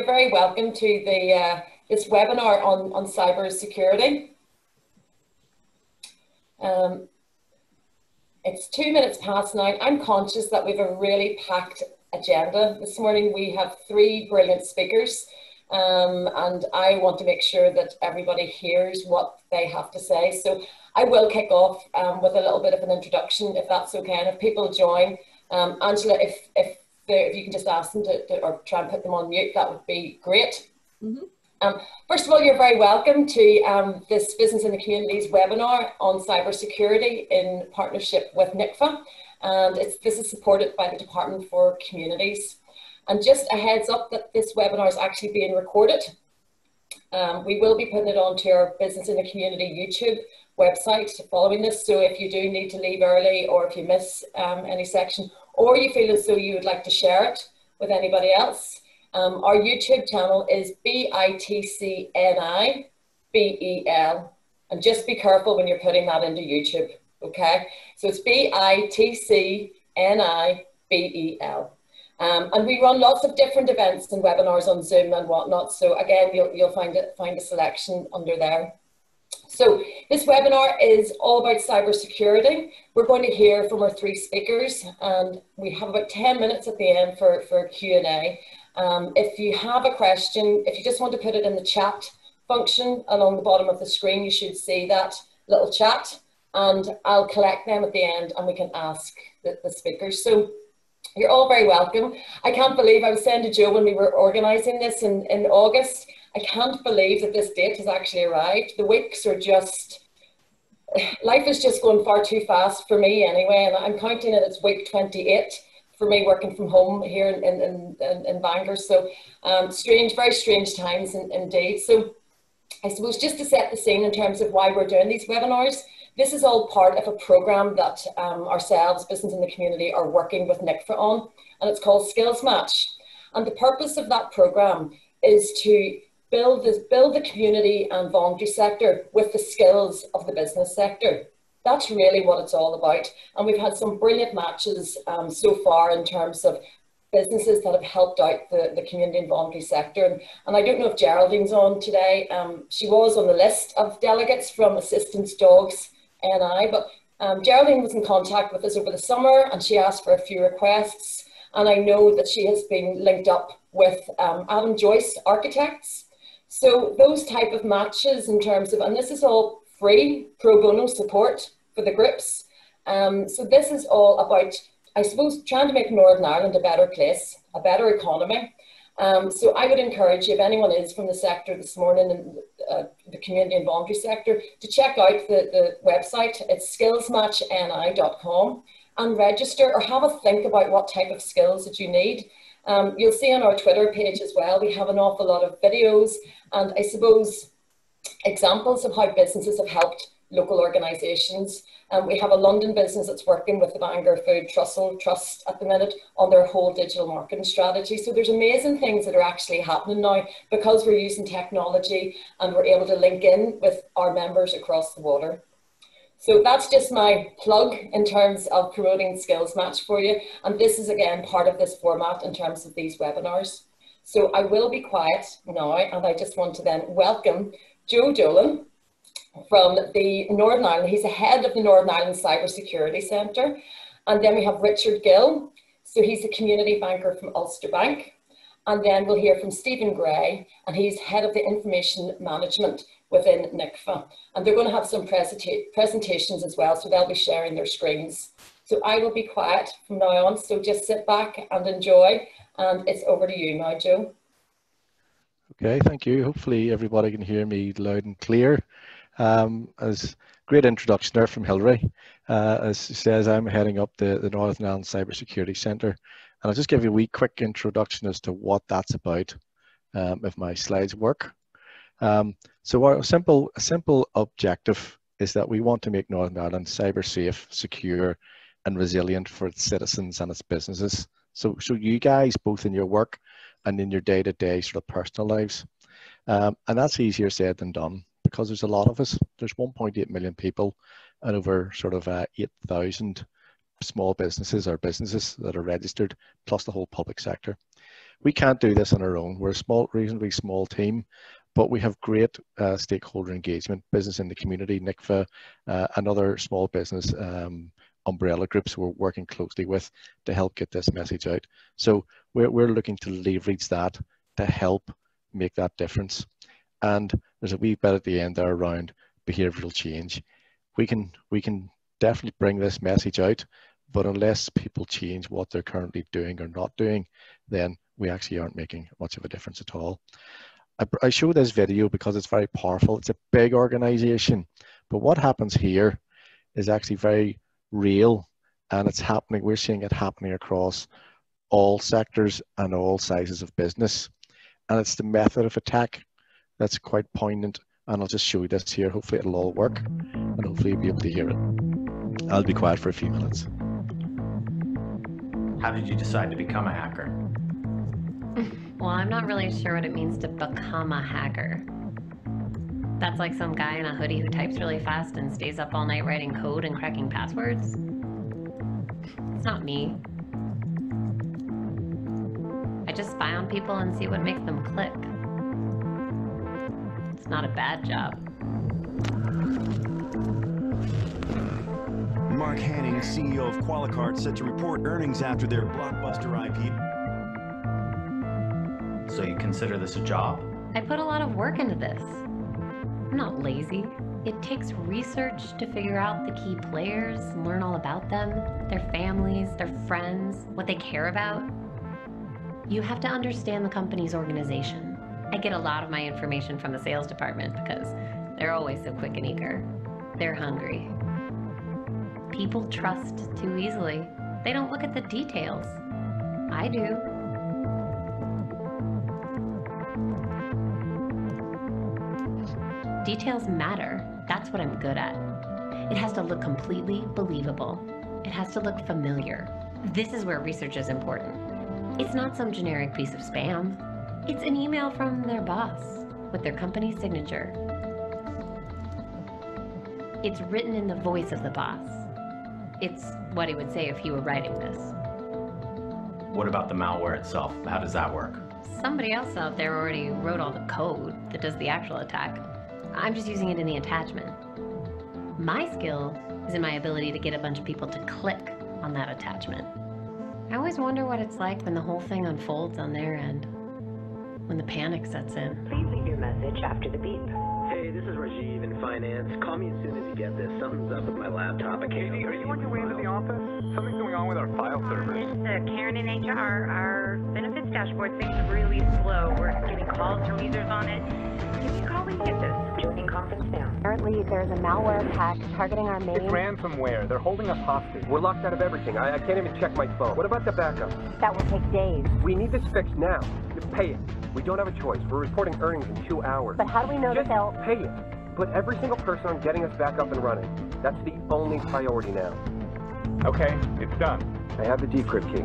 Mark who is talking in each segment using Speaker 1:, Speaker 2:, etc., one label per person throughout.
Speaker 1: you're very welcome to the this webinar on cybersecurity. It's 2 minutes past 9. I'm conscious that we have a really packed agenda. This morning we have 3 brilliant speakers, and I want to make sure that everybody hears what they have to say. So I will kick off with a little bit of an introduction, if that's okay, and if people join. Angela, if you can just ask them to or try and put them on mute, that would be great. First of all, you're very welcome to this Business in the Communities webinar on cybersecurity in partnership with NICFA. And this is supported by the Department for Communities. And just a heads up that this webinar is actually being recorded. We will be putting it onto our Business in the Community YouTube website following this. So if you do need to leave early, or if you miss any section, or you feel as though you would like to share it with anybody else, our YouTube channel is BITCNIBEL. And just be careful when you're putting that into YouTube, okay? So it's BITCNIBEL. And we run lots of different events and webinars on Zoom and whatnot. So again, you'll find a selection under there. So this webinar is all about cybersecurity. We're going to hear from our 3 speakers, and we have about 10 minutes at the end for Q&A. If you have a question, if you just want to put it in the chat function along the bottom of the screen, you should see that little chat, and I'll collect them at the end and we can ask the speakers. So you're all very welcome. I can't believe, I was saying to Joe when we were organising this in August, I can't believe that this date has actually arrived. The weeks are just, life is just going far too fast for me anyway, and I'm counting it as week 28 for me working from home here in Bangor. So strange, very strange times indeed. So I suppose just to set the scene in terms of why we're doing these webinars, this is all part of a programme that ourselves, Business in the Community, are working with NICFA on, and it's called Skills Match. And the purpose of that programme is to build the community and voluntary sector with the skills of the business sector. That's really what it's all about. And we've had some brilliant matches so far in terms of businesses that have helped out the community and voluntary sector. And I don't know if Geraldine's on today. She was on the list of delegates from Assistance Dogs NI, but Geraldine was in contact with us over the summer and she asked for a few requests. And I know that she has been linked up with Adam Joyce Architects. So those type of matches in terms of, and this is all free pro bono support for the groups. So this is all about, I suppose, trying to make Northern Ireland a better place, a better economy. So I would encourage you, if anyone is from the sector this morning, in the community and voluntary sector, to check out the website. It's skillsmatchni.com and register or have a think about what type of skills that you need. You'll see on our Twitter page as well, we have an awful lot of videos and I suppose examples of how businesses have helped local organisations. We have a London business that's working with the Bangor Food Trust at the minute on their whole digital marketing strategy. So there's amazing things that are actually happening now because we're using technology and we're able to link in with our members across the water. So that's just my plug in terms of promoting Skills Match for you. And this is again part of this format in terms of these webinars. So I will be quiet now and I just want to then welcome Joe Dolan from the Northern Ireland. He's the head of the Northern Ireland Cybersecurity Centre. And then we have Richard Gill. So he's a community banker from Ulster Bank. And then we'll hear from Stephen Gray, and he's head of the information management within NICFA. And they're going to have some presentations as well, so they'll be sharing their screens. So I will be quiet from now on, so just sit back and enjoy. And it's over to you now, Joe.
Speaker 2: Okay, thank you. Hopefully everybody can hear me loud and clear. As great introduction there from Hilary. As she says, I'm heading up the Northern Ireland Cybersecurity Centre. And I'll just give you a wee quick introduction as to what that's about, if my slides work. So our simple objective is that we want to make Northern Ireland cyber safe, secure and resilient for its citizens and its businesses. So you guys, both in your work and in your day-to-day sort of personal lives. And that's easier said than done because there's a lot of us. There's 1.8 million people and over sort of 8,000 small businesses or businesses that are registered, plus the whole public sector. we can't do this on our own. We're a small, reasonably small team, but we have great stakeholder engagement, business in the community, NICFA, and other small business umbrella groups we're working closely with to help get this message out. So we're looking to leverage that to help make that difference. And there's a wee bit at the end there around behavioral change. We can definitely bring this message out, but unless people change what they're currently doing or not doing, then we actually aren't making much of a difference at all. I show this video because it's very powerful. It's a big organization, but what happens here is actually very real, and it's happening. We're seeing it happening across all sectors and all sizes of business. And it's the method of attack that's quite poignant. And I'll just show you this here. Hopefully it'll all work, and hopefully you'll be able to hear it. I'll be quiet for a few minutes.
Speaker 3: How did you decide to become a hacker?
Speaker 4: Well, I'm not really sure what it means to become a hacker. That's like some guy in a hoodie who types really fast and stays up all night writing code and cracking passwords. It's not me. I just spy on people and see what makes them click. It's not a bad job.
Speaker 5: Mark Hanning, CEO of Qualicart, set to report earnings after their blockbuster IPO.
Speaker 3: So you consider this a job?
Speaker 4: I put a lot of work into this. I'm not lazy. It takes research to figure out the key players, learn all about them, their families, their friends, what they care about. You have to understand the company's organization. I get a lot of my information from the sales department because they're always so quick and eager. They're hungry. People trust too easily. They don't look at the details. I do. Details matter. That's what I'm good at. It has to look completely believable. It has to look familiar. This is where research is important. It's not some generic piece of spam. It's an email from their boss with their company signature. It's written in the voice of the boss. It's what he would say if he were writing this.
Speaker 3: What about the malware itself? How does that work?
Speaker 4: Somebody else out there already wrote all the code that does the actual attack. I'm just using it in the attachment. My skill is in my ability to get a bunch of people to click on that attachment. I always wonder what it's like when the whole thing unfolds on their end, when the panic sets in.
Speaker 6: Please leave your message after the beep.
Speaker 7: Hey, this is Rajiv in finance. Call me as soon as you get this. Something's up with my laptop. I can't.
Speaker 8: Katie, are you on your way into the office? Something's going on with our file servers.
Speaker 6: It's Karen in HR. Our benefits dashboard seems really slow. We're getting calls from users on it. Give me a call when you get this. Joining conference now.
Speaker 9: Apparently, there's a malware attack targeting our main...
Speaker 8: It's ransomware. They're holding us hostage.
Speaker 7: We're locked out of everything. I can't even check my phone. What about the backup?
Speaker 9: That will take days.
Speaker 7: We need this fixed now. Pay it. We don't have a choice. We're reporting earnings in 2 hours.
Speaker 9: But how do we know that they'll...
Speaker 7: Pay it. Put every single person on getting us back up and running. That's the only priority now.
Speaker 8: Okay, it's done.
Speaker 7: I have the decrypt key.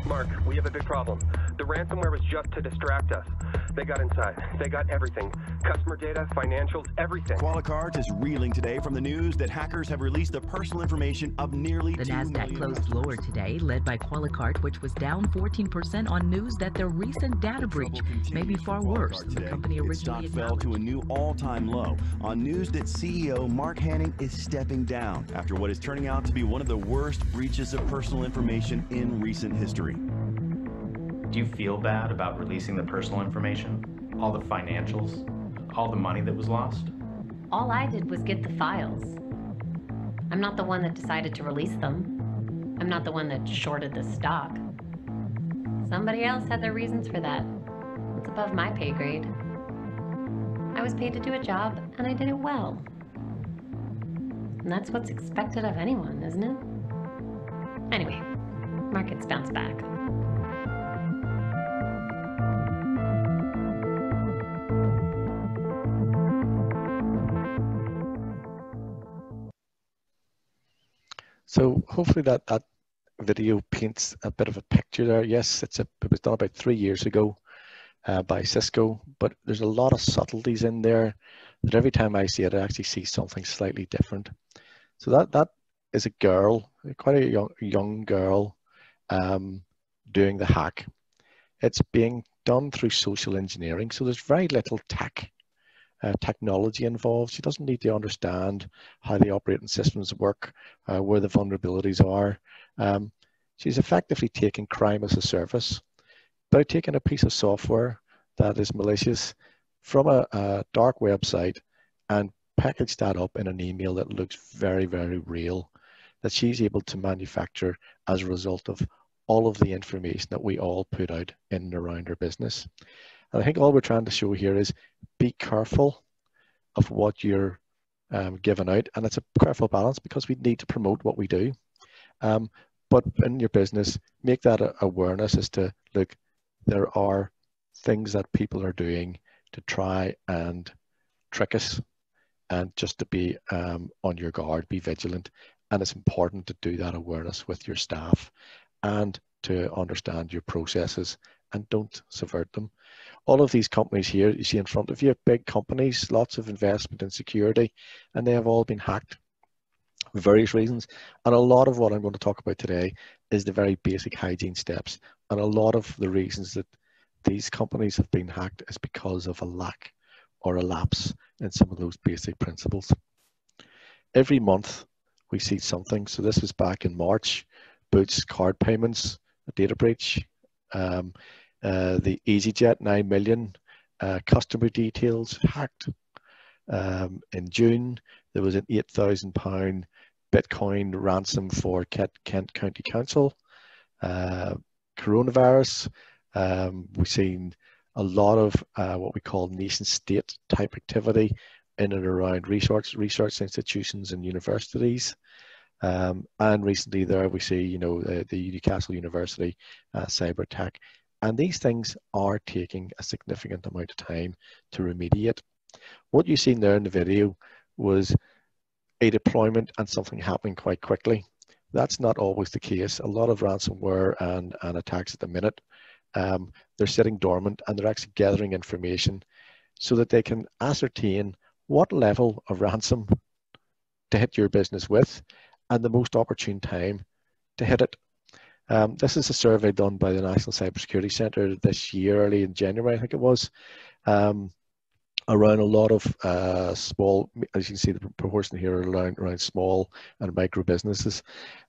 Speaker 7: Mark, we have a big problem. The ransomware was just to distract us. They got inside. They got everything. Customer data, financials, everything.
Speaker 5: Qualicart is reeling today from the news that hackers have released the personal information of nearly
Speaker 10: The
Speaker 5: 2
Speaker 10: Nasdaq
Speaker 5: million
Speaker 10: closed lower today, led by Qualicart, which was down 14% on news that their recent data breach may be far worse than the company originally
Speaker 5: Its stock fell to a
Speaker 10: acknowledged.
Speaker 5: new all-time low on news that CEO Mark Hanning is stepping down after what is turning out to be one of the worst breaches of personal information in recent history.
Speaker 3: Do you feel bad about releasing the personal information? All the financials? All the money that was lost?
Speaker 4: All I did was get the files. I'm not the one that decided to release them. I'm not the one that shorted the stock. Somebody else had their reasons for that. It's above my pay grade. I was paid to do a job, and I did it well. And that's what's expected of anyone, isn't it? Anyway, markets bounce back.
Speaker 2: So hopefully that video paints a bit of a picture there. Yes, it was done about 3 years ago by Cisco, but there's a lot of subtleties in there that every time I see it, I actually see something slightly different. So that is a girl, quite a young girl, doing the hack. It's being done through social engineering, so there's very little technology involved. She doesn't need to understand how the operating systems work, where the vulnerabilities are. She's effectively taking crime as a service by taking a piece of software that is malicious from a dark website and package that up in an email that looks very, very real, that she's able to manufacture as a result of all of the information that we all put out in and around our business. And I think all we're trying to show here is be careful of what you're giving out. And it's a careful balance because we need to promote what we do. But in your business, make that awareness as to, look, there are things that people are doing to try and trick us, and just to be on your guard, be vigilant. And it's important to do that awareness with your staff and to understand your processes and don't subvert them. All of these companies here you see in front of you, big companies, lots of investment in security, and they have all been hacked for various reasons. And a lot of what I'm going to talk about today is the very basic hygiene steps. And a lot of the reasons that these companies have been hacked is because of a lack or a lapse in some of those basic principles. Every month we see something. So this was back in March, Boots card payments, a data breach, the EasyJet 9 million, customer details hacked. In June, there was an £8,000 Bitcoin ransom for Kent County Council. Coronavirus, we've seen a lot of what we call nation state type activity in and around research institutions and universities. And recently there we see, the Newcastle University cyber attack. And these things are taking a significant amount of time to remediate. What you've seen there in the video was a deployment and something happening quite quickly. That's not always the case. A lot of ransomware and attacks at the minute, they're sitting dormant and they're actually gathering information so that they can ascertain what level of ransom to hit your business with and the most opportune time to hit it. This is a survey done by the National Cybersecurity Centre this year, early in January, I think it was, around a lot of small, as you can see the proportion here, around small and micro businesses.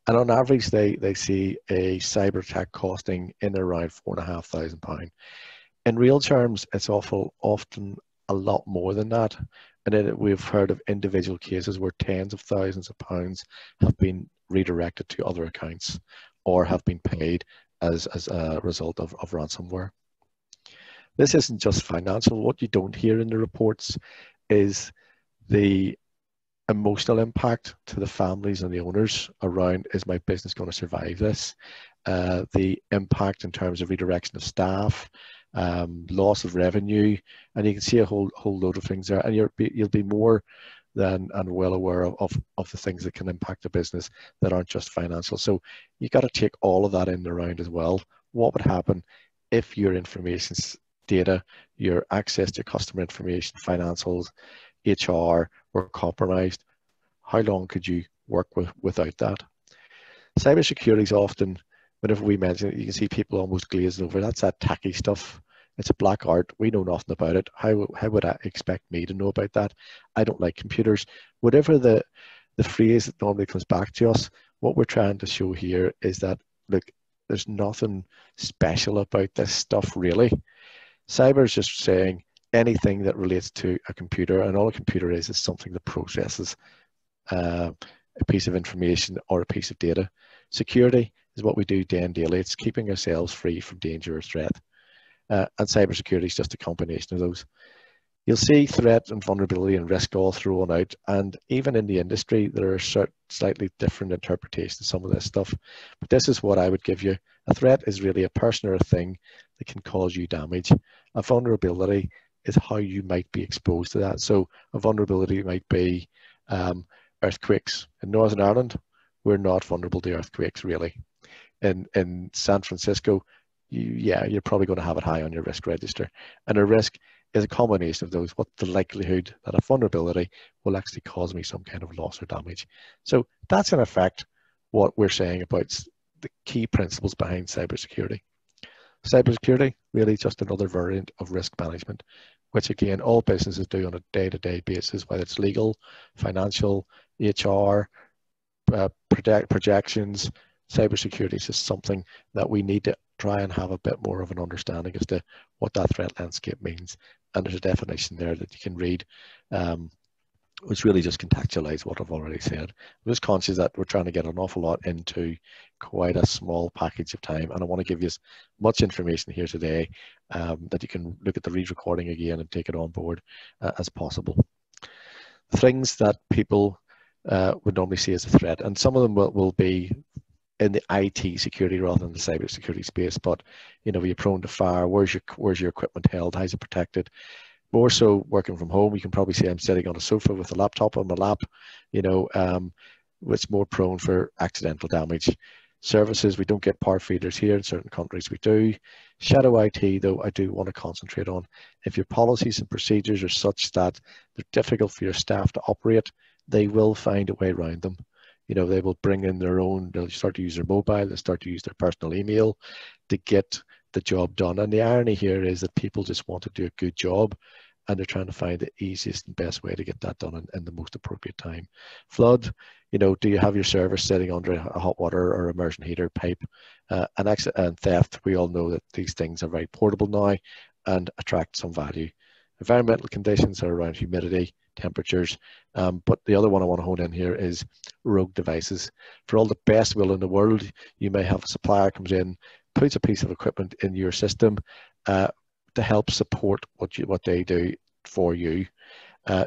Speaker 2: And on average, they see a cyber attack costing in around £4,500. In real terms, it's often a lot more than that. And then we've heard of individual cases where tens of thousands of pounds have been redirected to other accounts or have been paid as a result of ransomware. This isn't just financial. What you don't hear in the reports is the emotional impact to the families and the owners around, is my business going to survive this? The impact in terms of redirection of staff, loss of revenue, and you can see a whole load of things there. And you'll be more than and well aware of the things that can impact the business that aren't just financial. So you got to take all of that in around as well. What would happen if your information data, your access to customer information, financials, HR were compromised? How long could you work without that? Cybersecurity is often, whenever we mention it, you can see people almost glazing over. That's that tacky stuff. It's a black art. We know nothing about it. How would I expect me to know about that? I don't like computers. Whatever the phrase that normally comes back to us, what we're trying to show here is that, look, there's nothing special about this stuff really. Cyber is just saying anything that relates to a computer, and all a computer is something that processes a piece of information or a piece of data. Security is what we do day and daily. It's keeping ourselves free from danger or threat. And cybersecurity is just a combination of those. You'll see threat and vulnerability and risk all thrown out, and even in the industry there are slightly different interpretations of some of this stuff. But this is what I would give you. A threat is really a person or a thing that can cause you damage. A vulnerability is how you might be exposed to that. So a vulnerability might be earthquakes. In Northern Ireland, we're not vulnerable to earthquakes really. In San Francisco, you're probably going to have it high on your risk register. And a risk is a combination of those. What's the likelihood that a vulnerability will actually cause me some kind of loss or damage? So that's in effect what we're saying about the key principles behind cybersecurity. Cybersecurity really just another variant of risk management, which again all businesses do on a day-to-day basis, whether it's legal, financial, HR, projections. Cybersecurity is just something that we need to try and have a bit more of an understanding as to what that threat landscape means. And there's a definition there that you can read, which really just contextualize what I've already said. I'm just conscious that we're trying to get an awful lot into quite a small package of time, and I want to give you as much information here today that you can look at the re-recording again and take it on board as possible. Things that people would normally see as a threat, and some of them will be in the IT security rather than the cybersecurity space, but you know, you're prone to fire, where's your equipment held, how's it protected? More so working from home, you can probably see I'm sitting on a sofa with a laptop on my lap, you know, it's more prone for accidental damage. Services, we don't get part feeders here. In certain countries we do. Shadow IT, though, I do want to concentrate on. If your policies and procedures are such that they're difficult for your staff to operate, they will find a way around them. You know, they will bring in their own, they'll start to use their mobile, they'll start to use their personal email to get the job done. And the irony here is that people just want to do a good job, and they're trying to find the easiest and best way to get that done in the most appropriate time. Flood, you know, do you have your server sitting under a hot water or immersion heater pipe? And theft, we all know that these things are very portable now and attract some value. Environmental conditions are around humidity, temperatures, but the other one I want to hone in here is rogue devices. For all the best will in the world, you may have a supplier comes in, puts a piece of equipment in your system to help support what they do for you.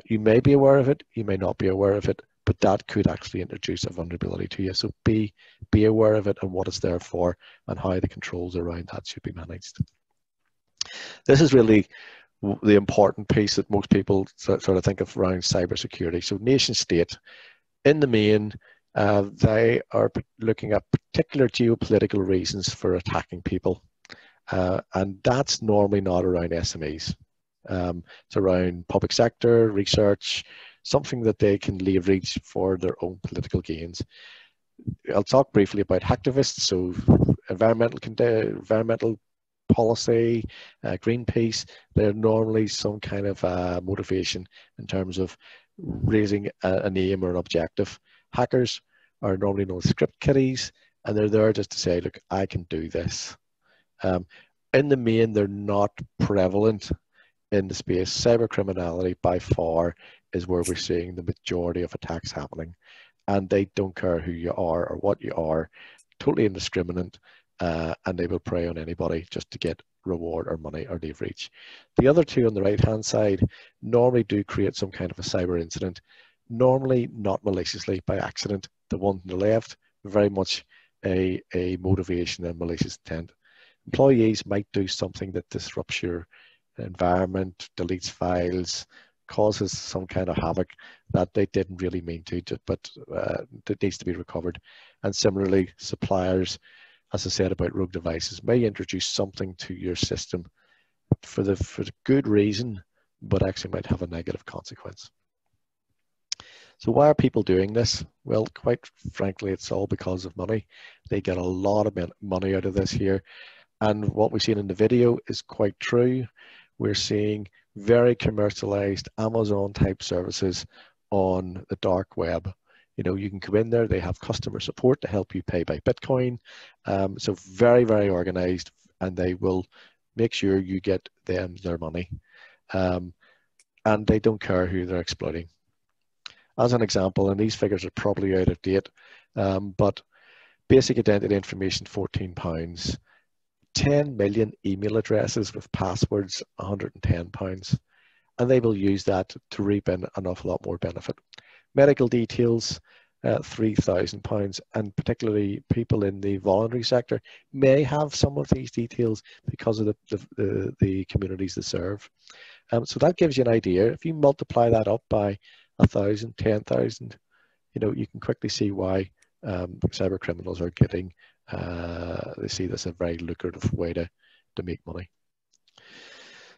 Speaker 2: You may be aware of it, you may not be aware of it, but that could actually introduce a vulnerability to you. So be aware of it and what it's there for, and how the controls around that should be managed. This is really the important piece that most people sort of think of around cybersecurity. So nation state, in the main, they are looking at particular geopolitical reasons for attacking people. And that's normally not around SMEs. It's around public sector, research, something that they can leverage for their own political gains. I'll talk briefly about hacktivists, so environmental policy, Greenpeace. They're normally some kind of motivation in terms of raising an aim or an objective. Hackers are normally known as script kiddies, and they're there just to say, look, I can do this. In the main, they're not prevalent in the space. Cyber criminality by far is where we're seeing the majority of attacks happening, and they don't care who you are or what you are, totally indiscriminate, and they will prey on anybody just to get reward or money or leverage. The other two on the right hand side normally do create some kind of a cyber incident, normally not maliciously, by accident. The one on the left, very much a motivation and malicious intent. Employees might do something that disrupts your environment, deletes files, causes some kind of havoc that they didn't really mean to, but it needs to be recovered. And similarly, suppliers, as I said about rogue devices, may introduce something to your system for the good reason, but actually might have a negative consequence. So why are people doing this? Well, quite frankly, it's all because of money. They get a lot of money out of this here. And what we've seen in the video is quite true. We're seeing very commercialized Amazon type services on the dark web. You know, you can come in there, they have customer support to help you pay by Bitcoin. So very, very organized, and they will make sure you get them their money. And they don't care who they're exploiting. As an example, and these figures are probably out of date, but basic identity information, £14. 10 million email addresses with passwords, £110. And they will use that to reap in an awful lot more benefit. Medical details, £3,000, and particularly people in the voluntary sector may have some of these details because of the communities they serve. So that gives you an idea. If you multiply that up by 1,000, 10,000, you know, you can quickly see why cyber criminals are getting, they see this as a very lucrative way to make money.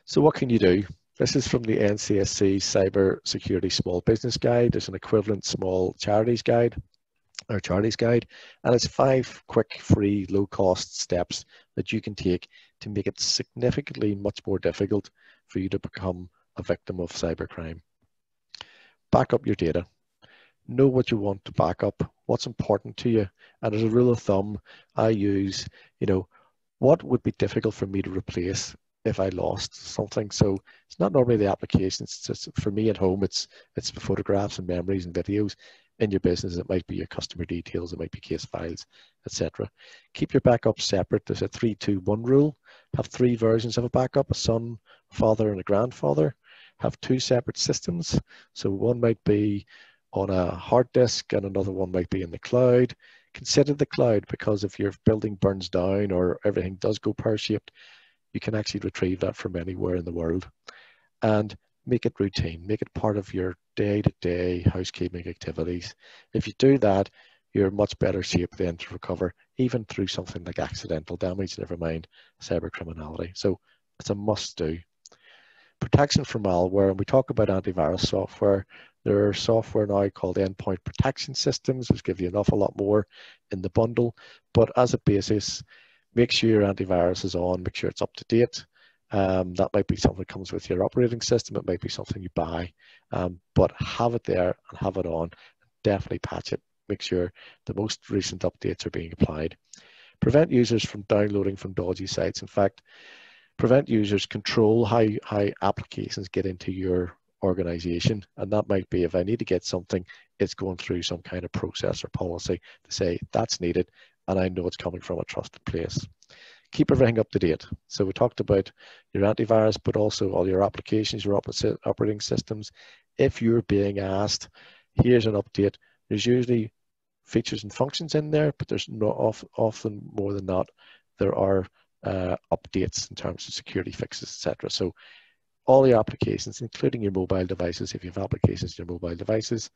Speaker 2: So what can you do? This is from the NCSC Cybersecurity Small Business Guide. There's an equivalent small charities guide, and it's 5 quick, free, low-cost steps that you can take to make it significantly much more difficult for you to become a victim of cybercrime. Back up your data. Know what you want to back up, what's important to you, and as a rule of thumb, I use, what would be difficult for me to replace if I lost something. So it's not normally the applications. It's just, for me at home, it's the photographs and memories and videos. In your business, it might be your customer details, it might be case files, etc. Keep your backup separate. There's a 3-2-1 rule. Have 3 versions of a backup: a son, father, and a grandfather. Have 2 separate systems. So one might be on a hard disk and another one might be in the cloud. Consider the cloud, because if your building burns down or everything does go pear-shaped, you can actually retrieve that from anywhere in the world. And make it routine, make it part of your day-to-day housekeeping activities. If you do that, you're much better shape then to recover, even through something like accidental damage, never mind cyber criminality. So it's a must-do. Protection from malware, and we talk about antivirus software. There are software now called endpoint protection systems, which give you an awful lot more in the bundle. But as a basis, make sure your antivirus is on, make sure it's up to date. That might be something that comes with your operating system. It might be something you buy, but have it there and have it on. Definitely patch it. Make sure the most recent updates are being applied. Prevent users from downloading from dodgy sites. In fact, prevent users control how applications get into your organization. And that might be, if I need to get something, it's going through some kind of process or policy to say that's needed, and I know it's coming from a trusted place. Keep everything up to date. So we talked about your antivirus, but also all your applications, your operating systems. If you're being asked, here's an update, there's usually features and functions in there, but there's not often more than not, there are updates in terms of security fixes, etc. So all your applications, including your mobile devices, if you have applications in your mobile devices,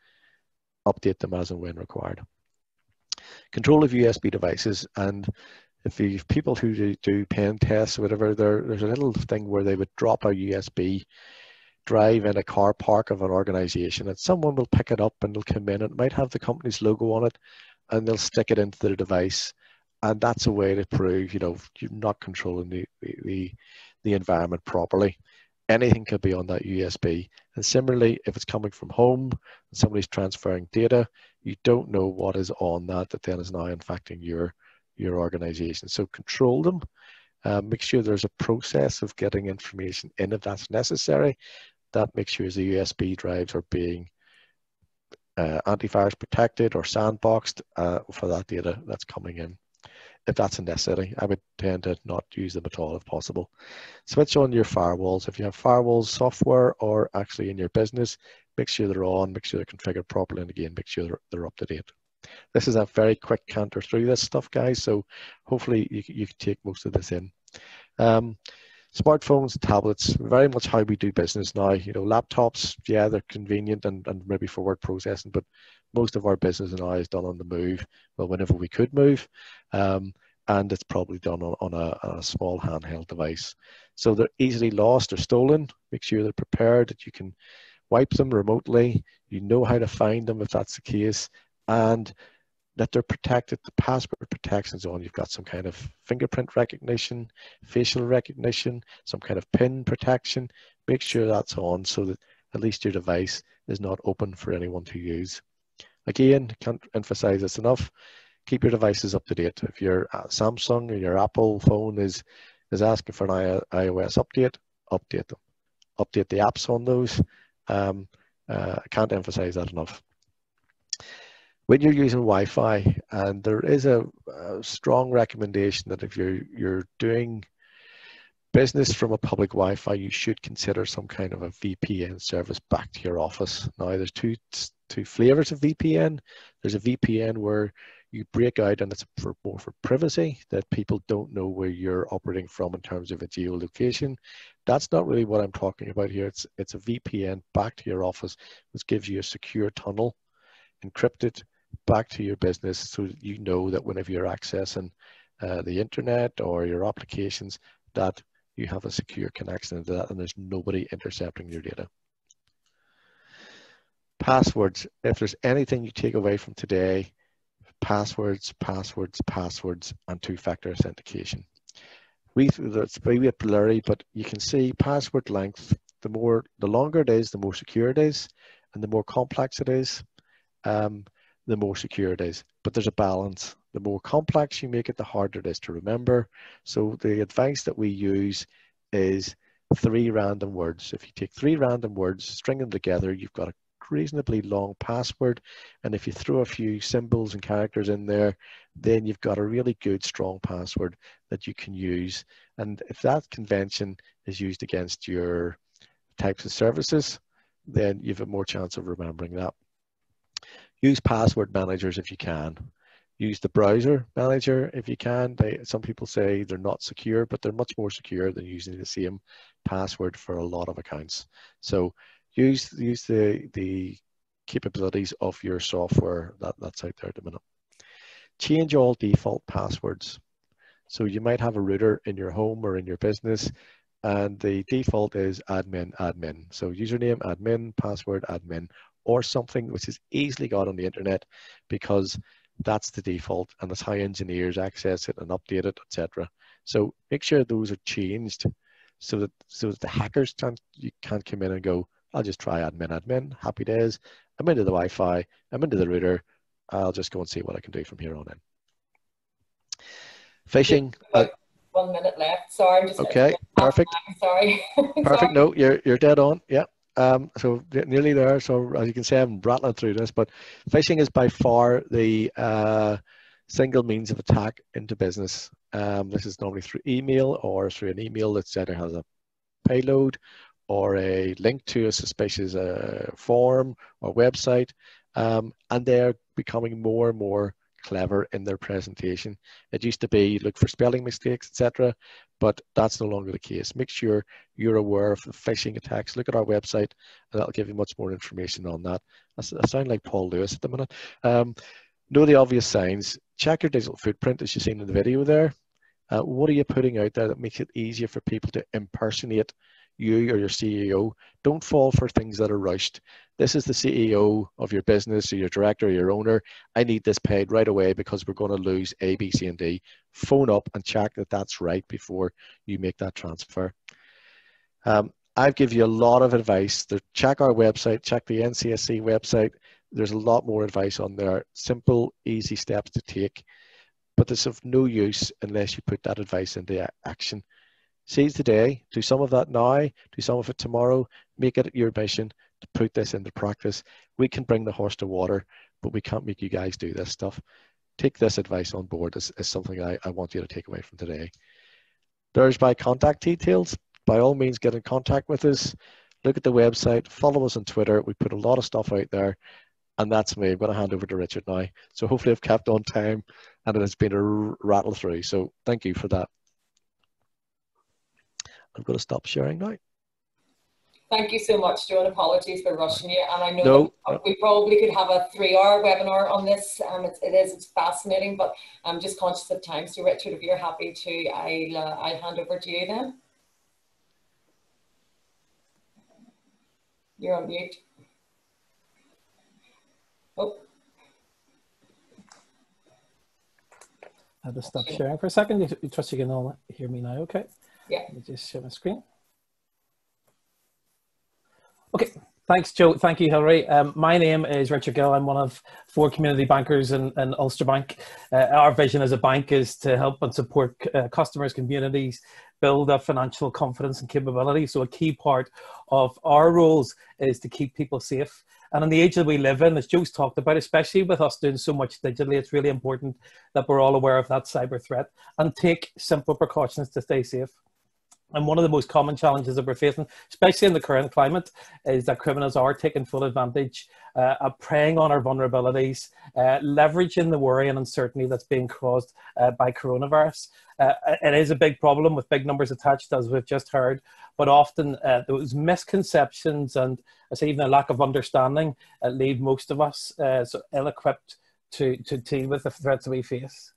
Speaker 2: update them as and when required. Control of USB devices, and if you have people who do pen tests or whatever, there's a little thing where they would drop a USB drive in a car park of an organization, and someone will pick it up and they'll come in. It might have the company's logo on it, and they'll stick it into their device, and that's a way to prove, you're not controlling the environment properly. Anything could be on that USB. And similarly, if it's coming from home and somebody's transferring data, you don't know what is on that then is now infecting your organization. So control them. Make sure there's a process of getting information in if that's necessary. That makes sure the USB drives are being antivirus protected or sandboxed for that data that's coming in. If that's necessary, I would tend to not use them at all if possible. Switch on your firewalls. If you have firewalls software or actually in your business, make sure they're on, make sure they're configured properly, and again, make sure they're up to date. This is a very quick canter through this stuff, guys, so hopefully you can take most of this in. Smartphones, tablets, very much how we do business now. Laptops, yeah, they're convenient and maybe for word processing, but most of our business now is done on the move, well, whenever we could move, and it's probably done on a small handheld device. So they're easily lost or stolen. Make sure they're prepared, that you can wipe them remotely, you know how to find them if that's the case, and that they're protected. The password protection is on. You've got some kind of fingerprint recognition, facial recognition, some kind of PIN protection. Make sure that's on so that at least your device is not open for anyone to use. Again, can't emphasize this enough. Keep your devices up to date. If your Samsung or your Apple phone is asking for an iOS update, update them. Update the apps on those. I can't emphasize that enough. When you're using Wi-Fi, and there is a strong recommendation that if you're doing business from a public Wi-Fi, you should consider some kind of a VPN service back to your office. Now, there's two flavors of VPN. There's a VPN where you break out, and it's more for privacy, that people don't know where you're operating from in terms of a geolocation. That's not really what I'm talking about here. It's a VPN back to your office, which gives you a secure tunnel, encrypted, back to your business, so that you know that whenever you're accessing the internet or your applications, that you have a secure connection into that and there's nobody intercepting your data. Passwords. If there's anything you take away from today, passwords, passwords, passwords, and two-factor authentication. It's a bit blurry, but you can see password length. The longer it is, the more secure it is, and the more complex it is, the more secure it is. But there's a balance. The more complex you make it, the harder it is to remember. So the advice that we use is 3 random words. If you take 3 random words, string them together, you've got a reasonably long password, and if you throw a few symbols and characters in there, then you've got a really good strong password that you can use. And if that convention is used against your types of services, then you have a more chance of remembering that. Use password managers if you can. Use the browser manager if you can. Some people say they're not secure, but they're much more secure than using the same password for a lot of accounts. So use the capabilities of your software that's out there at the minute. Change all default passwords. So you might have a router in your home or in your business, and the default is admin, admin. So username, admin, password, admin, or something which is easily got on the internet, because that's the default and that's how engineers access it and update it, etc. So make sure those are changed so that the hackers can't come in and go, I'll just try admin, admin, happy days. I'm into the Wi-Fi, I'm into the router. I'll just go and see what I can do from here on in. Phishing.
Speaker 1: 1 minute left. Sorry, I'm just
Speaker 2: okay. Perfect.
Speaker 1: Sorry.
Speaker 2: Perfect. No, you're dead on. Yeah. So nearly there. So as you can see, I'm rattling through this, but phishing is by far the single means of attack into business. This is normally through email or through an email that either has a payload or a link to a suspicious form or website, and they're becoming more and more clever in their presentation. It used to be look for spelling mistakes, etc., but that's no longer the case. Make sure you're aware of the phishing attacks. Look at our website, and that'll give you much more information on that. I sound like Paul Lewis at the minute. Know the obvious signs. Check your digital footprint, as you've seen in the video there. What are you putting out there that makes it easier for people to impersonate you or your CEO? Don't fall for things that are rushed. This is the CEO of your business or your director or your owner. I need this paid right away because we're going to lose A, B, C, and D. Phone up and check that that's right before you make that transfer. I've given you a lot of advice. Check our website, check the NCSC website. There's a lot more advice on there. Simple, easy steps to take, but it's of no use unless you put that advice into action. Seize the day, do some of that now, do some of it tomorrow, make it your mission to put this into practice. We can bring the horse to water, but we can't make you guys do this stuff. Take this advice on board is something I want you to take away from today. There's my contact details. By all means, get in contact with us. Look at the website, follow us on Twitter. We put a lot of stuff out there, and that's me. I'm going to hand over to Richard now. So hopefully I've kept on time and it has been a rattle through. So thank you for that. I'm going to stop sharing now.
Speaker 1: Thank you so much, Joe, and apologies for rushing you. And I know that we probably could have a 3-hour webinar on this. It's fascinating, but I'm just conscious of time. So Richard, if you're happy to, I'll hand over to you then. You're on mute. Oh.
Speaker 11: I'll just stop sharing for a second. You trust you can all hear me now, okay?
Speaker 1: Yeah.
Speaker 11: Let me just share my screen. Okay, thanks, Joe. Thank you, Hilary. My name is Richard Gill. I'm one of 4 community bankers in Ulster Bank. Our vision as a bank is to help and support customers, communities, build up financial confidence and capability. So a key part of our roles is to keep people safe. And in the age that we live in, as Joe's talked about, especially with us doing so much digitally, it's really important that we're all aware of that cyber threat and take simple precautions to stay safe. And one of the most common challenges that we're facing, especially in the current climate, is that criminals are taking full advantage of preying on our vulnerabilities, leveraging the worry and uncertainty that's being caused by coronavirus. It is a big problem with big numbers attached, as we've just heard, but often those misconceptions and I say even a lack of understanding leave most of us so ill-equipped to deal with the threats that we face.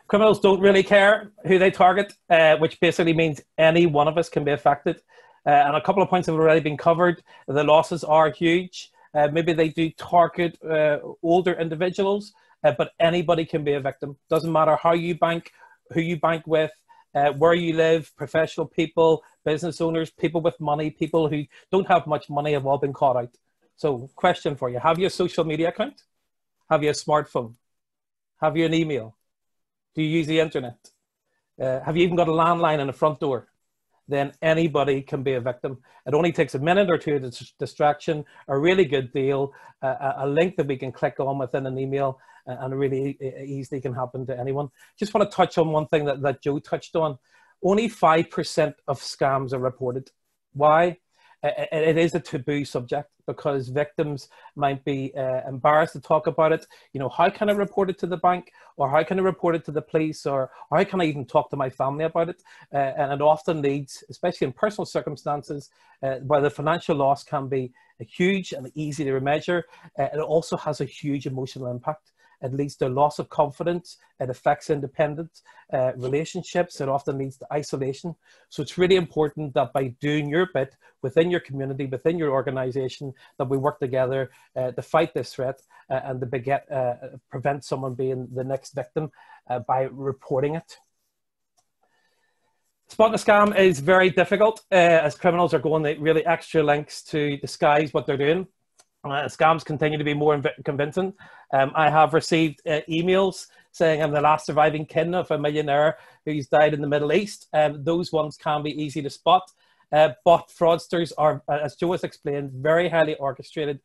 Speaker 11: Criminals don't really care who they target, which basically means any one of us can be affected. And a couple of points have already been covered. The losses are huge. Maybe they do target older individuals, but anybody can be a victim. Doesn't matter how you bank, who you bank with, where you live, professional people, business owners, people with money, people who don't have much money have all been caught out. So question for you, have you a social media account? Have you a smartphone? Have you an email? Do you use the internet? Have you even got a landline in the front door? Then anybody can be a victim. It only takes a minute or two of distraction, a really good deal, a link that we can click on within an email, and really easily can happen to anyone. Just want to touch on one thing that Joe touched on. Only 5% of scams are reported. Why? It is a taboo subject because victims might be embarrassed to talk about it. You know, how can I report it to the bank, or how can I report it to the police, or how can I even talk to my family about it? And it often leads, especially in personal circumstances, where the financial loss can be huge and easy to measure. It also has a huge emotional impact. It leads to loss of confidence. It affects independence, relationships. It often leads to isolation. So it's really important that by doing your bit within your community, within your organization, that we work together to fight this threat and to prevent someone being the next victim by reporting it. Spotting a scam is very difficult as criminals are going to really extra lengths to disguise what they're doing. Scams continue to be more convincing. I have received emails saying I'm the last surviving kin of a millionaire who's died in the Middle East. Those ones can be easy to spot, but fraudsters are, as Joe has explained, very highly orchestrated,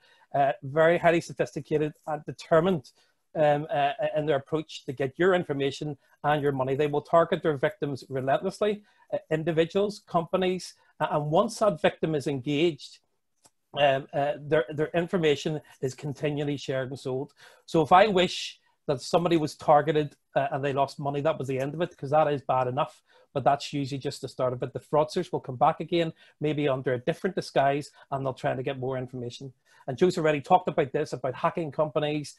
Speaker 11: very highly sophisticated and determined in their approach to get your information and your money. They will target their victims relentlessly, individuals, companies, and once that victim is engaged, their information is continually shared and sold. So if I wish that somebody was targeted and they lost money, that was the end of it, because that is bad enough, but that's usually just the start of it. The fraudsters will come back again, maybe under a different disguise, and they'll try to get more information. And Joe's already talked about this, about hacking companies,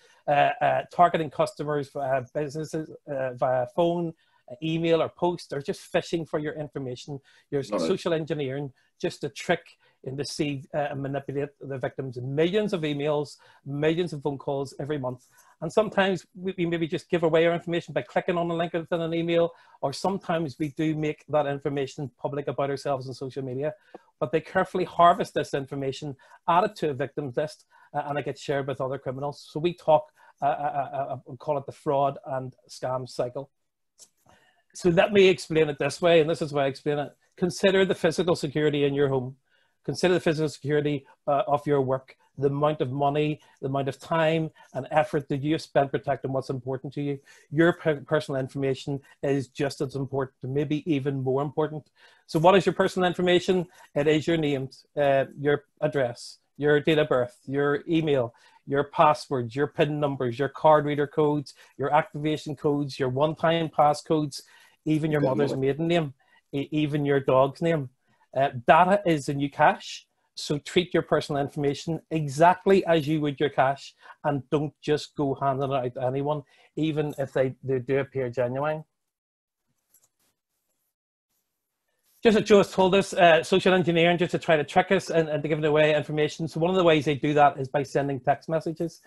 Speaker 11: targeting customers, businesses via phone, email or post, or just phishing for your information, your social engineering, just to trick and deceive and manipulate the victims. Millions of emails, millions of phone calls every month. And sometimes we maybe just give away our information by clicking on a link within an email, or sometimes we do make that information public about ourselves on social media, but they carefully harvest this information, add it to a victim's list, and it gets shared with other criminals. So we talk, call it the fraud and scam cycle. So let me explain it this way, and this is why I explain it. Consider the physical security in your home. Consider the physical security of your work, the amount of money, the amount of time and effort that you have spent protecting what's important to you. Your personal information is just as important, maybe even more important. So what is your personal information? It is your names, your address, your date of birth, your email, your passwords, your PIN numbers, your card reader codes, your activation codes, your one-time passcodes, even your mother's maiden name, even your dog's name. Data is the new cash, so treat your personal information exactly as you would your cash, and don't just go handing it out to anyone, even if they do appear genuine. Just as Joe has told us, social engineering just to try to trick us and to give away information. So one of the ways they do that is by sending text messages.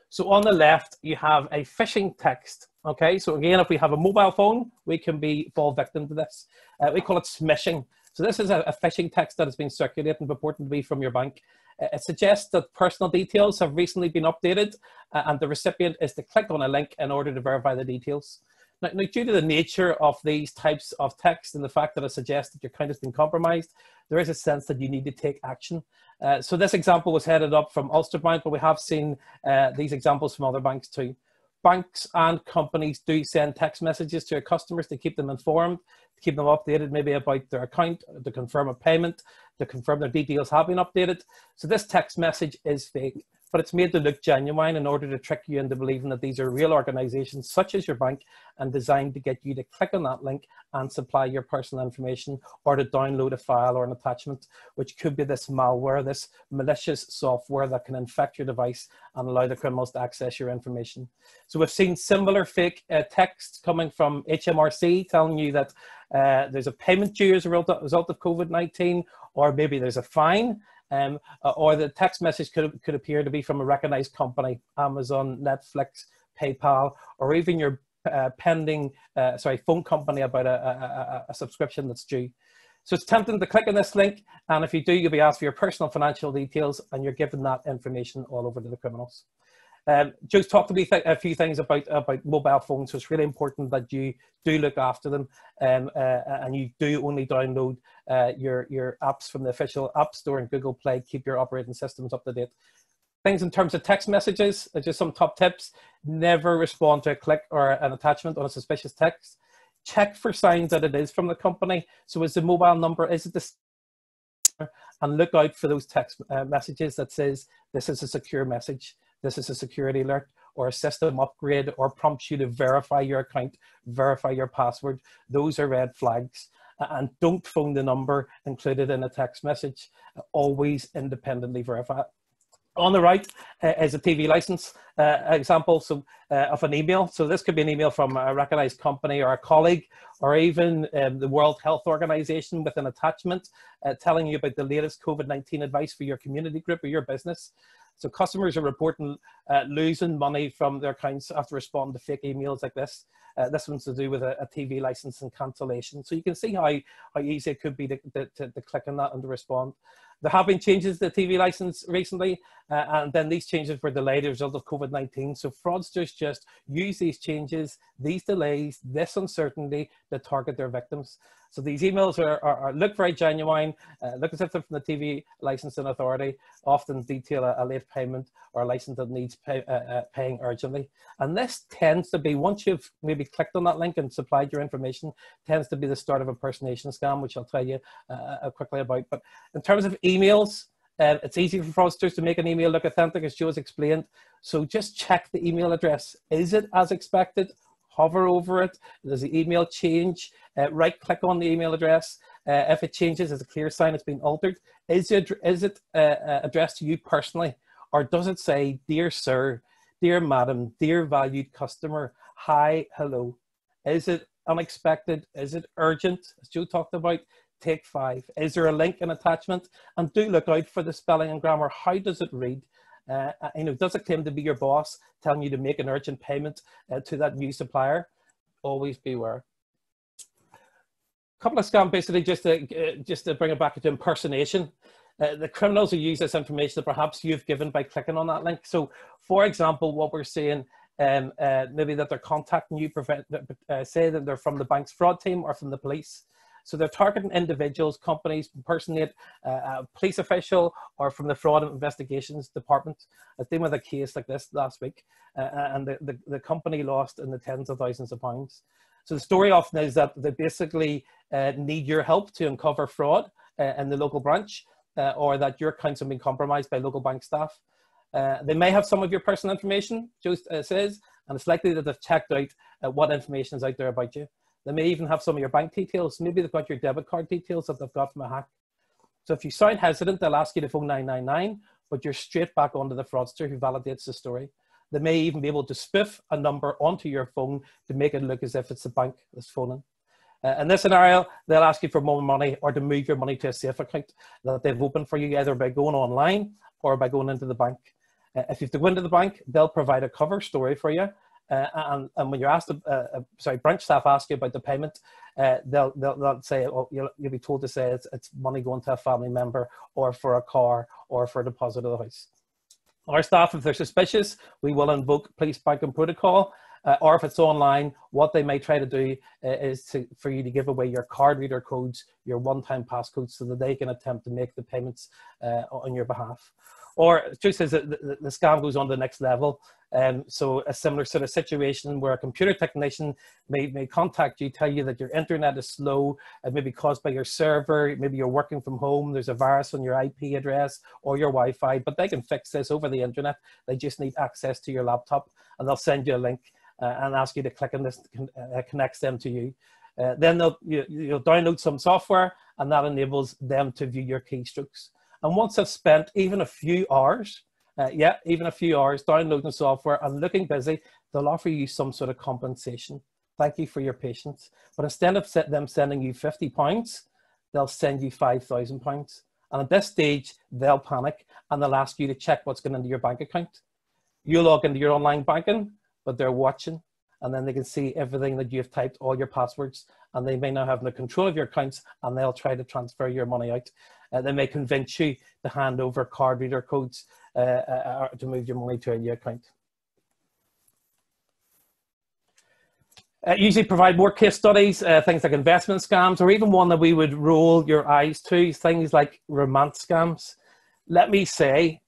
Speaker 11: So on the left, you have a phishing text. Okay, so again, if we have a mobile phone, we can fall victim to this. We call it smishing. So this is a phishing text that has been circulating, purporting to be from your bank. It suggests that personal details have recently been updated, and the recipient is to click on a link in order to verify the details. Now, due to the nature of these types of text and the fact that it suggests that your account has been compromised, there is a sense that you need to take action. So this example was headed up from Ulster Bank, but we have seen these examples from other banks too. Banks and companies do send text messages to their customers to keep them informed, to keep them updated maybe about their account, to confirm a payment, to confirm their details have been updated. So this text message is fake. but it's made to look genuine in order to trick you into believing that these are real organizations such as your bank and designed to get you to click on that link and supply your personal information, or to download a file or an attachment, which could be this malware, this malicious software that can infect your device and allow the criminals to access your information. So we've seen similar fake texts coming from HMRC telling you that there's a payment due as a result of COVID-19, or maybe there's a fine. Or the text message could appear to be from a recognized company, Amazon, Netflix, PayPal, or even your phone company about a subscription that's due. So it's tempting to click on this link, and if you do, you'll be asked for your personal financial details, and you're given that information all over to the criminals. Joe's talked to me a few things about mobile phones, so it's really important that you do look after them, and you do only download your apps from the official App Store and Google Play. Keep your operating systems up to date. Things in terms of text messages, just some top tips. Never respond to a click or an attachment on a suspicious text. Check for signs that it is from the company. So is the mobile number, is it the, and look out for those text messages that says this is a secure message, this is a security alert, or a system upgrade, or prompts you to verify your account, verify your password. Those are red flags. And don't phone the number included in a text message. Always independently verify it. On the right is a TV license example of an email. So this could be an email from a recognized company or a colleague, or even the World Health Organization with an attachment telling you about the latest COVID-19 advice for your community group or your business. So customers are reporting losing money from their accounts after responding to fake emails like this. This one's to do with a TV license and cancellation. So you can see how easy it could be to click on that and to respond. There have been changes to the TV license recently, and then these changes were delayed as a result of COVID-19. So fraudsters just use these changes, these delays, this uncertainty to target their victims. So these emails look very genuine, look as if they're from the TV licensing authority, often detail a late payment or a license that needs paying urgently. And this tends to be, once you've maybe clicked on that link and supplied your information, tends to be the start of a impersonation scam, which I'll tell you quickly about. But in terms of emails, it's easy for fraudsters to make an email look authentic, as Joe has explained. So just check the email address. Is it as expected? Hover over it. Does the email change? Right click on the email address. If it changes, it's a clear sign it's been altered. Is it addressed to you personally? Or does it say, "Dear sir, dear madam, dear valued customer, hi, hello"? Is it unexpected? Is it urgent? As Joe talked about, take 5. Is there a link and attachment? And do look out for the spelling and grammar. How does it read? Does it claim to be your boss telling you to make an urgent payment to that new supplier? Always beware. A couple of scams, basically, just to bring it back to impersonation. The criminals who use this information that perhaps you've given by clicking on that link. So, for example, what we're seeing, maybe that they're contacting you, say that they're from the bank's fraud team or from the police. So they're targeting individuals, companies, impersonate a police official or from the fraud investigations department. I was dealing with a case like this last week, and the company lost in the tens of thousands of pounds. So the story often is that they basically need your help to uncover fraud in the local branch, or that your accounts have been compromised by local bank staff. They may have some of your personal information, Joe says, and it's likely that they've checked out what information is out there about you. They may even have some of your bank details. Maybe they've got your debit card details that they've got from a hack. So if you sound hesitant, they'll ask you to phone 999, but you're straight back onto the fraudster who validates the story. They may even be able to spoof a number onto your phone to make it look as if it's the bank that's phoning. In this scenario, they'll ask you for more money or to move your money to a safe account that they've opened for you, either by going online or by going into the bank. If you have to go into the bank, they'll provide a cover story for you. And when you're asked, branch staff ask you about the payment, they'll say, oh, you'll be told to say it's money going to a family member, or for a car, or for a deposit of the house. Our staff, if they're suspicious, we will invoke police banking protocol, or if it's online, what they may try to do is for you to give away your card reader codes, your one-time passcodes, so that they can attempt to make the payments on your behalf. Or just as the scam goes on to the next level, so a similar sort of situation where a computer technician may contact you, tell you that your internet is slow, it may be caused by your server, maybe you're working from home, there's a virus on your IP address or your Wi-Fi, but they can fix this over the internet. They just need access to your laptop, and they'll send you a link and ask you to click on this, connects them to you. Then you'll download some software, and that enables them to view your keystrokes. And once they've spent even a few hours, even a few hours downloading software and looking busy, they'll offer you some sort of compensation. Thank you for your patience. But instead of them sending you £50, they'll send you £5,000. And at this stage, they'll panic and they'll ask you to check what's going into your bank account. You log into your online banking, but they're watching, and then they can see everything that you've typed, all your passwords, and they may now have no control of your accounts, and they'll try to transfer your money out. They may convince you to hand over card reader codes to move your money to a new account. Usually provide more case studies, things like investment scams, or even one that we would roll your eyes to, things like romance scams. Let me say,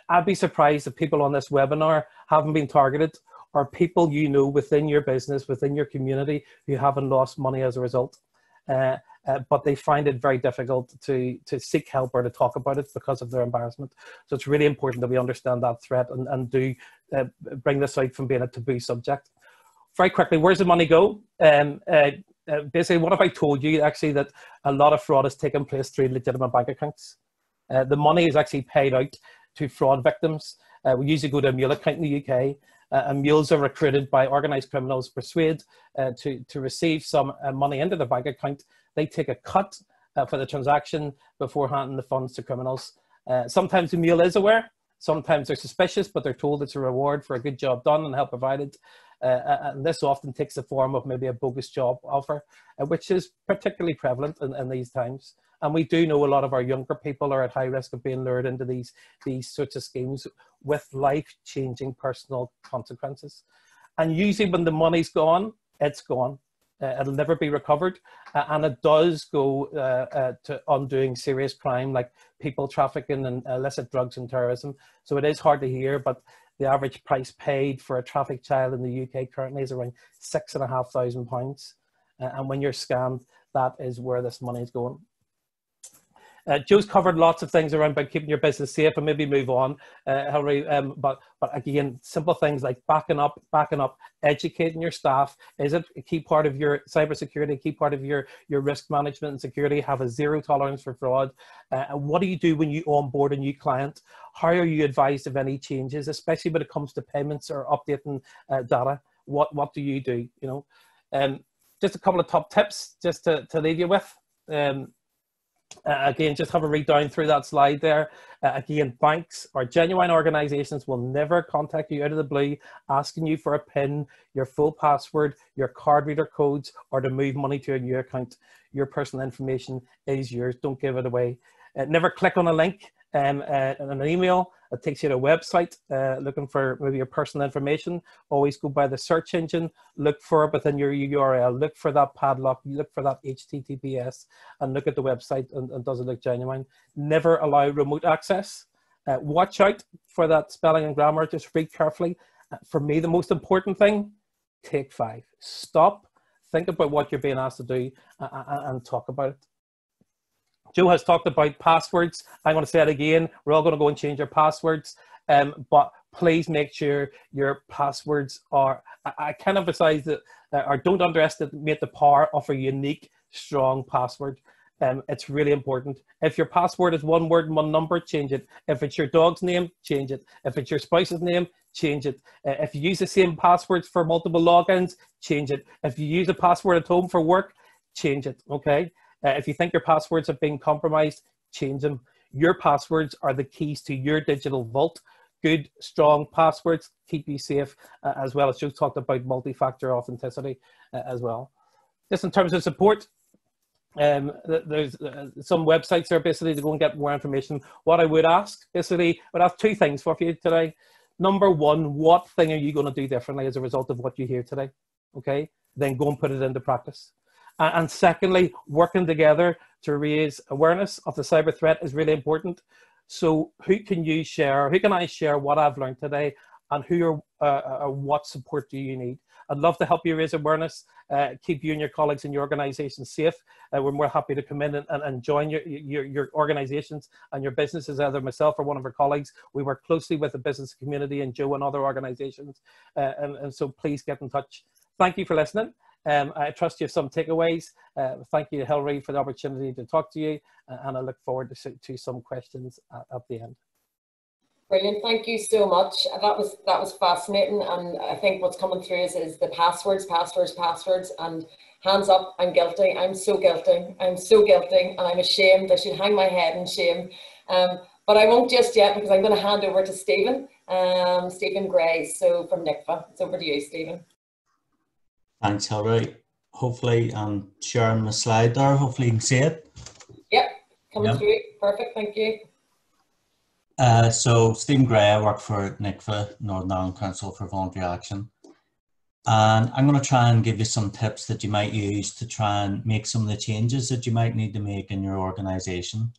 Speaker 11: I'd be surprised if people on this webinar haven't been targeted, or people you know within your business, within your community, who haven't lost money as a result. But they find it very difficult to seek help or to talk about it because of their embarrassment. So it's really important that we understand that threat and do bring this out from being a taboo subject. Very quickly, where's the money go? Basically, what if I told you actually that a lot of fraud has taken place through legitimate bank accounts? The money is actually paid out to fraud victims. We usually go to a mule account in the UK. And mules are recruited by organised criminals, persuade to receive some money into the bank account. They take a cut for the transaction before handing the funds to criminals. Sometimes the mule is aware, sometimes they're suspicious, but they're told it's a reward for a good job done and help provided. And this often takes the form of maybe a bogus job offer, which is particularly prevalent in these times. And we do know a lot of our younger people are at high risk of being lured into these sorts of schemes with life-changing personal consequences. And usually when the money's gone, it's gone. It'll never be recovered. And it does go to undoing serious crime like people trafficking and illicit drugs and terrorism. So it is hard to hear, but the average price paid for a trafficked child in the UK currently is around £6,500. And when you're scammed, that is where this money is going. Joe's covered lots of things around about keeping your business safe, and maybe move on, Hilary. But again, simple things like backing up, educating your staff. Is it a key part of your cybersecurity, a key part of your risk management and security? Have a zero tolerance for fraud. And what do you do when you onboard a new client? How are you advised of any changes, especially when it comes to payments or updating data? What do you do? You know, just a couple of top tips just to leave you with. Again, just have a read down through that slide there. Again, banks or genuine organizations will never contact you out of the blue asking you for a PIN, your full password, your card reader codes, or to move money to a new account. Your personal information is yours. Don't give it away. Never click on a link in an email that takes you to a website looking for maybe your personal information. Always go by the search engine, look for it within your URL, look for that padlock, look for that HTTPS, and look at the website and does it look genuine. Never allow remote access. Watch out for that spelling and grammar, just read carefully. For me, the most important thing, take 5. Stop, think about what you're being asked to do and talk about it. Joe has talked about passwords. I'm going to say it again. We're all going to go and change our passwords. But please make sure your passwords are, I can emphasize that, or don't underestimate the power of a unique, strong password. It's really important. If your password is one word and one number, change it. If it's your dog's name, change it. If it's your spouse's name, change it. If you use the same passwords for multiple logins, change it. If you use a password at home for work, change it, okay? If you think your passwords have been compromised, change them. Your passwords are the keys to your digital vault. Good, strong passwords keep you safe, as well as Joe talked about multi-factor authenticity as well. Just in terms of support, there's some websites there basically to go and get more information. What I would ask, basically, I would ask 2 things for you today. Number one, what thing are you going to do differently as a result of what you hear today? Okay, then go and put it into practice. And secondly, working together to raise awareness of the cyber threat is really important. So who can I share what I've learned today, and what support do you need? I'd love to help you raise awareness, keep you and your colleagues in your organization safe. We're more happy to come in and join your organizations and your businesses, either myself or one of our colleagues. We work closely with the business community and Joe and other organizations. And so please get in touch. Thank you for listening. I trust you have some takeaways. Thank you, Hilary, for the opportunity to talk to you, and I look forward to some questions at the end.
Speaker 1: Brilliant, thank you so much. That was fascinating, and I think what's coming through is the passwords, and hands up, I'm guilty. I'm so guilty, and I'm ashamed. I should hang my head in shame. But I won't just yet, because I'm going to hand over to Stephen, Stephen Gray, so from NICFA. It's over to you, Stephen.
Speaker 12: Thanks, Hilary. Hopefully, I'm sharing my slide there. Hopefully you can see it.
Speaker 1: Yep, coming through. Perfect, thank you.
Speaker 12: So, Stephen Gray, I work for NICFA, Northern Ireland Council for Voluntary Action. And I'm going to try and give you some tips that you might use to try and make some of the changes that you might need to make in your organisation.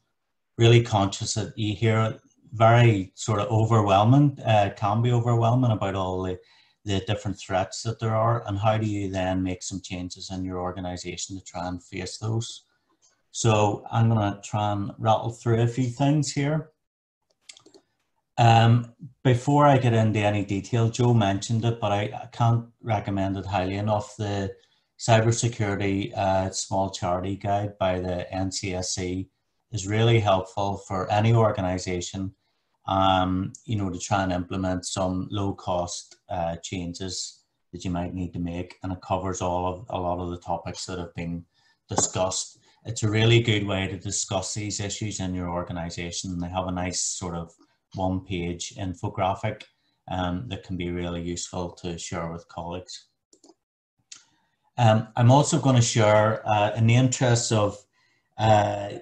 Speaker 12: Really conscious that you hear very sort of overwhelming, can be overwhelming about all the different threats that there are, and how do you then make some changes in your organisation to try and face those. So I'm going to try and rattle through a few things here. Before I get into any detail, Joe mentioned it, but I can't recommend it highly enough. The Cybersecurity Small Charity Guide by the NCSC is really helpful for any organisation, you know, to try and implement some low-cost changes that you might need to make, and it covers a lot of the topics that have been discussed. It's a really good way to discuss these issues in your organisation. They have a nice sort of one-page infographic that can be really useful to share with colleagues. I'm also going to share, in the interests of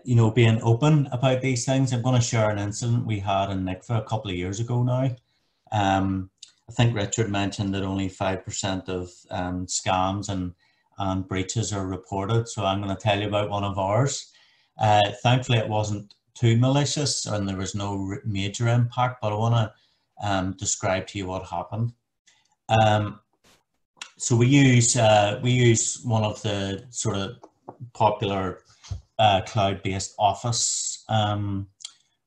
Speaker 12: you know, being open about these things, I'm going to share an incident we had in NICFA a couple of years ago now. I think Richard mentioned that only 5% of scams and breaches are reported, so I'm going to tell you about one of ours. Thankfully, it wasn't too malicious and there was no major impact, but I want to describe to you what happened. So we use one of the sort of popular cloud-based office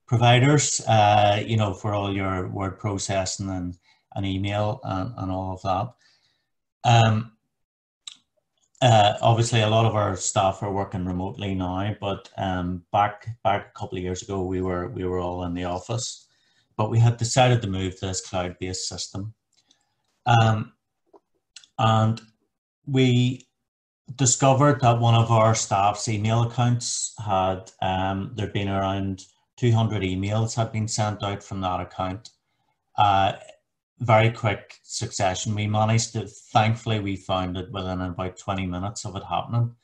Speaker 12: providers, you know, for all your word processing and email and all of that. Obviously, a lot of our staff are working remotely now, but back a couple of years ago, we were all in the office, but we had decided to move to this cloud-based system, and we discovered that one of our staff's email accounts had there'd been around 200 emails had been sent out from that account. Very quick succession. We managed to, thankfully we found it within about 20 minutes of it happening.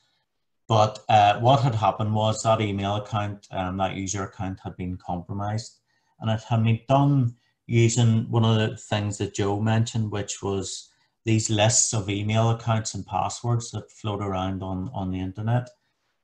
Speaker 12: But what had happened was that email account, that user account had been compromised, and it had been done using one of the things that Joe mentioned, which was these lists of email accounts and passwords that float around on the internet.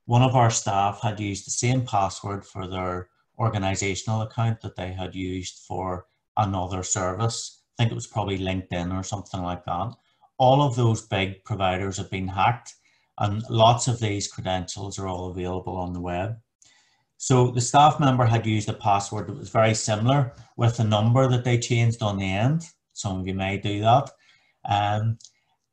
Speaker 12: One of our staff had used the same password for their organizational account that they had used for another service. I think it was probably LinkedIn or something like that. All of those big providers have been hacked, and lots of these credentials are all available on the web. So the staff member had used a password that was very similar with a number that they changed on the end. Some of you may do that. And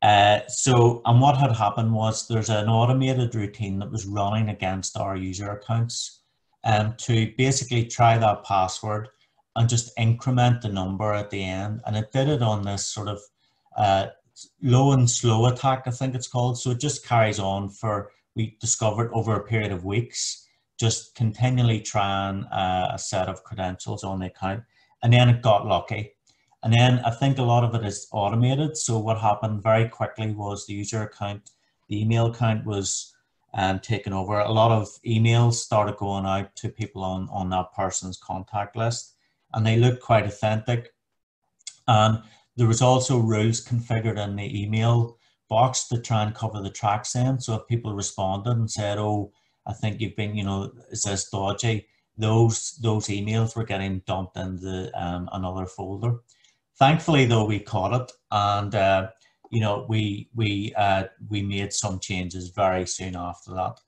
Speaker 12: what had happened was there's an automated routine that was running against our user accounts to basically try that password and just increment the number at the end. And it did it on this sort of low and slow attack, I think it's called. So it just carries on for, we discovered over a period of weeks, just continually trying a set of credentials on the account. And then it got lucky. And then I think a lot of it is automated. So what happened very quickly was the user account, the email account was taken over. A lot of emails started going out to people on that person's contact list, and they looked quite authentic. And there was also rules configured in the email box to try and cover the tracks then. So if people responded and said, oh, I think you've been, is this dodgy? Those emails were getting dumped into another folder. Thankfully, though, we caught it, and we made some changes very soon after that.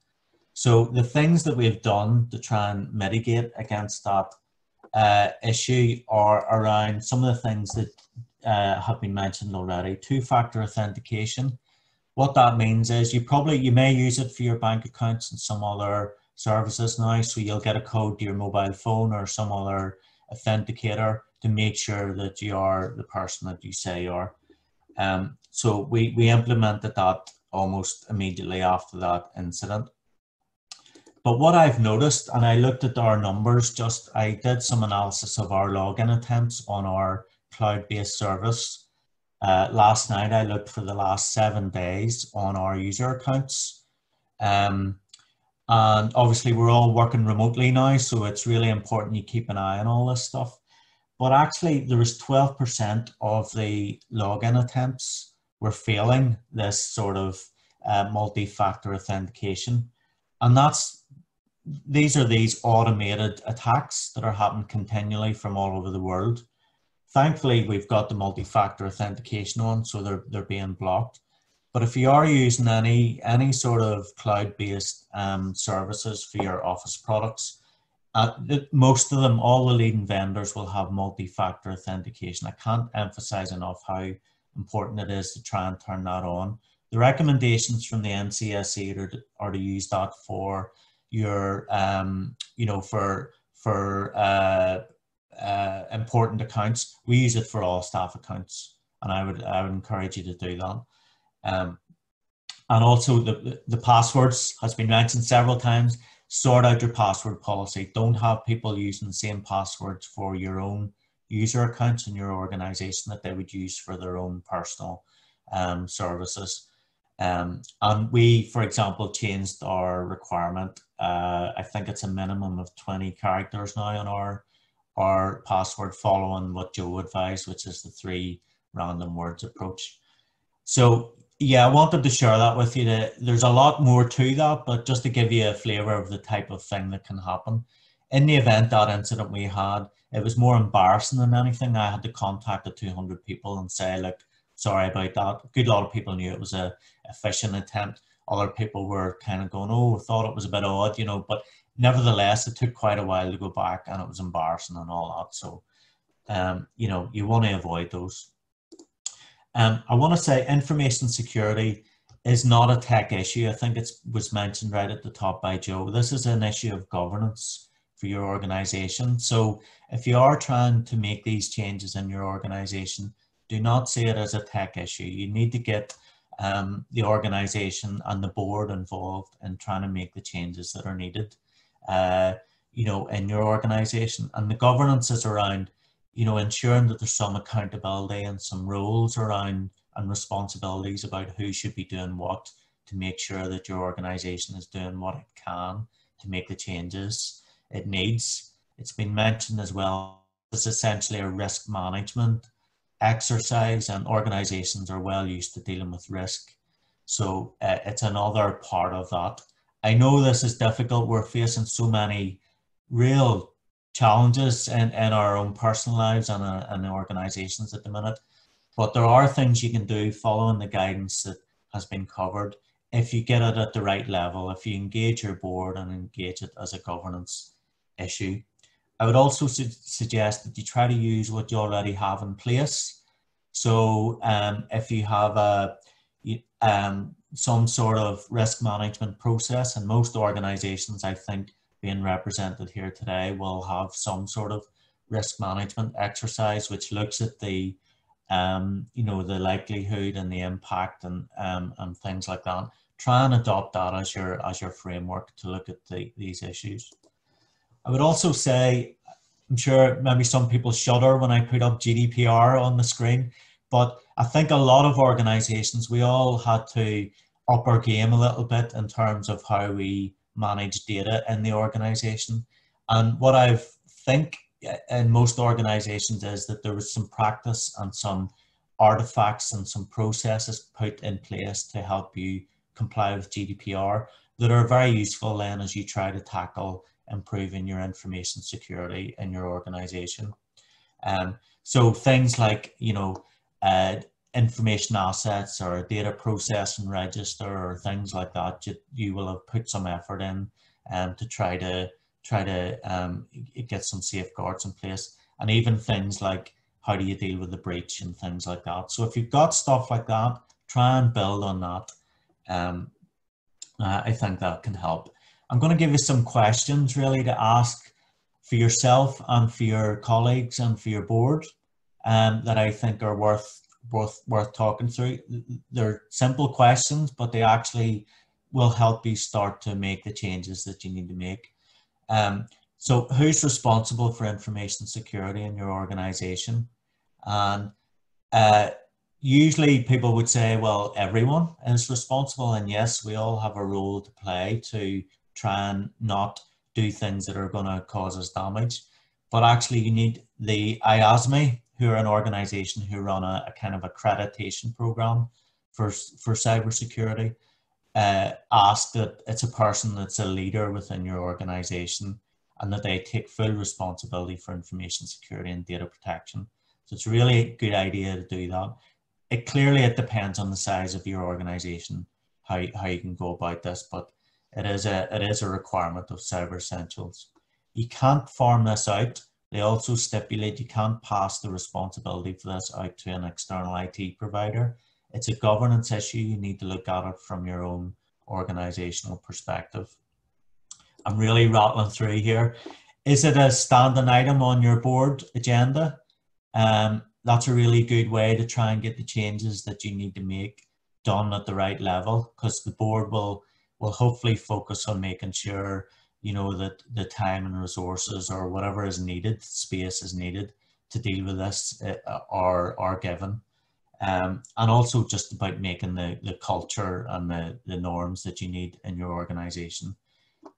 Speaker 12: So the things that we've done to try and mitigate against that issue are around some of the things that have been mentioned already. Two-factor authentication. What that means is you may use it for your bank accounts and some other services now. So you'll get a code to your mobile phone or some other authenticator to make sure that you are the person that you say you are. So we implemented that almost immediately after that incident. But what I've noticed, and I looked at our numbers, I did some analysis of our login attempts on our cloud-based service. Last night, I looked for the last 7 days on our user accounts. And obviously, we're all working remotely now, so it's really important you keep an eye on all this stuff. But actually, there was 12% of the login attempts were failing this sort of multi-factor authentication. And these are automated attacks that are happening continually from all over the world. Thankfully, we've got the multi-factor authentication on, so they're being blocked. But if you are using any sort of cloud-based services for your Office products, most of them, all the leading vendors will have multi-factor authentication. I can't emphasize enough how important it is to try and turn that on. The recommendations from the NCSE are to use that for your, important accounts. We use it for all staff accounts, and I would encourage you to do that. And also the passwords has been mentioned several times. Sort out your password policy. Don't have people using the same passwords for your own user accounts in your organization that they would use for their own personal services. And we, for example, changed our requirement. I think it's a minimum of 20 characters now on our password, following what Joe advised, which is the 3 random words approach. So yeah, I wanted to share that with you. There's a lot more to that, but just to give you a flavor of the type of thing that can happen. In the event that incident we had, it was more embarrassing than anything. I had to contact the 200 people and say, look, sorry about that. A good lot of people knew it was a phishing attempt. Other people were kind of going, oh, I thought it was a bit odd, but nevertheless, it took quite a while to go back, and it was embarrassing and all that. So, you want to avoid those. I want to say information security is not a tech issue. I think it was mentioned right at the top by Joe. This is an issue of governance for your organization. So if you are trying to make these changes in your organization, do not see it as a tech issue. You need to get the organization and the board involved in trying to make the changes that are needed, in your organization. And the governance is around ensuring that there's some accountability and some rules around and responsibilities about who should be doing what to make sure that your organization is doing what it can to make the changes it needs. It's been mentioned as well, it's essentially a risk management exercise, and organizations are well used to dealing with risk. So it's another part of that. I know this is difficult. We're facing so many real challenges in our own personal lives and organizations at the minute, but there are things you can do following the guidance that has been covered if you get it at the right level, if you engage your board and engage it as a governance issue. I would also suggest that you try to use what you already have in place. So if you have some sort of risk management process, and most organizations, I think, being represented here today will have some sort of risk management exercise which looks at the the likelihood and the impact and things like that. Try and adopt that as your framework to look at these issues. I would also say, I'm sure maybe some people shudder when I put up GDPR on the screen, but I think a lot of organizations, we all had to up our game a little bit in terms of how we manage data in the organization. And what I think in most organizations is that there was some practice and some artifacts and some processes put in place to help you comply with GDPR that are very useful then as you try to tackle improving your information security in your organization. So things like, you know, information assets or data processing register or things like that, you will have put some effort in to try to get some safeguards in place, and even things like how do you deal with the breach and things like that. So if you've got stuff like that, try and build on that. I think that can help. I'm going to give you some questions really to ask for yourself and for your colleagues and for your board that I think are worth talking through. They're simple questions, but they actually will help you start to make the changes that you need to make. So who's responsible for information security in your organization? And usually people would say, well, everyone is responsible, and yes, we all have a role to play to try and not do things that are going to cause us damage. But actually you need the IASME, who are an organization who run a kind of accreditation program for cybersecurity, ask that it's a person that's a leader within your organization and that they take full responsibility for information security and data protection. So it's really a good idea to do that. It depends on the size of your organization, how you can go about this, but it is a requirement of Cyber Essentials. You can't farm this out. They also stipulate you can't pass the responsibility for this out to an external IT provider. It's a governance issue. You need to look at it from your own organizational perspective. I'm really rattling through here. Is it a standing item on your board agenda? That's a really good way to try and get the changes that you need to make done at the right level, because the board will hopefully focus on making sure, you know, that the time and resources or whatever is needed, space is needed to deal with this are given. And also just about making the culture and the norms that you need in your organization.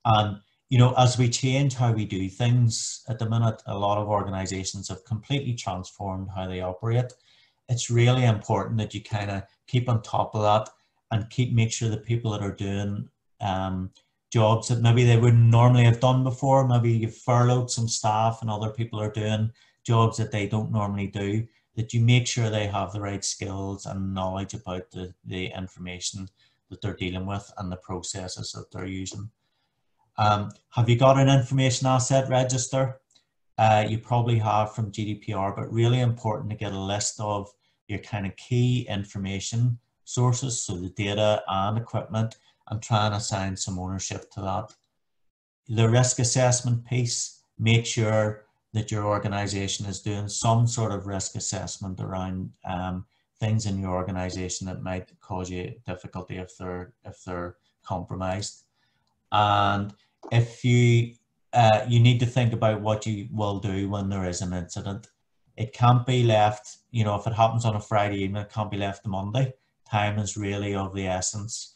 Speaker 12: And, you know, as we change how we do things at the minute, a lot of organizations have completely transformed how they operate. It's really important that you kind of keep on top of that and make sure that people that are doing jobs that maybe they wouldn't normally have done before, maybe you've furloughed some staff and other people are doing jobs that they don't normally do, that you make sure they have the right skills and knowledge about the information that they're dealing with and the processes that they're using. Have you got an information asset register? You probably have from GDPR, but really important to get a list of your kind of key information sources, so the data and equipment, and try and assign some ownership to that. The risk assessment piece, make sure that your organization is doing some sort of risk assessment around things in your organization that might cause you difficulty if they're compromised. And if you need to think about what you will do when there is an incident. It can't be left, you know, if it happens on a Friday evening, it can't be left to Monday. Time is really of the essence.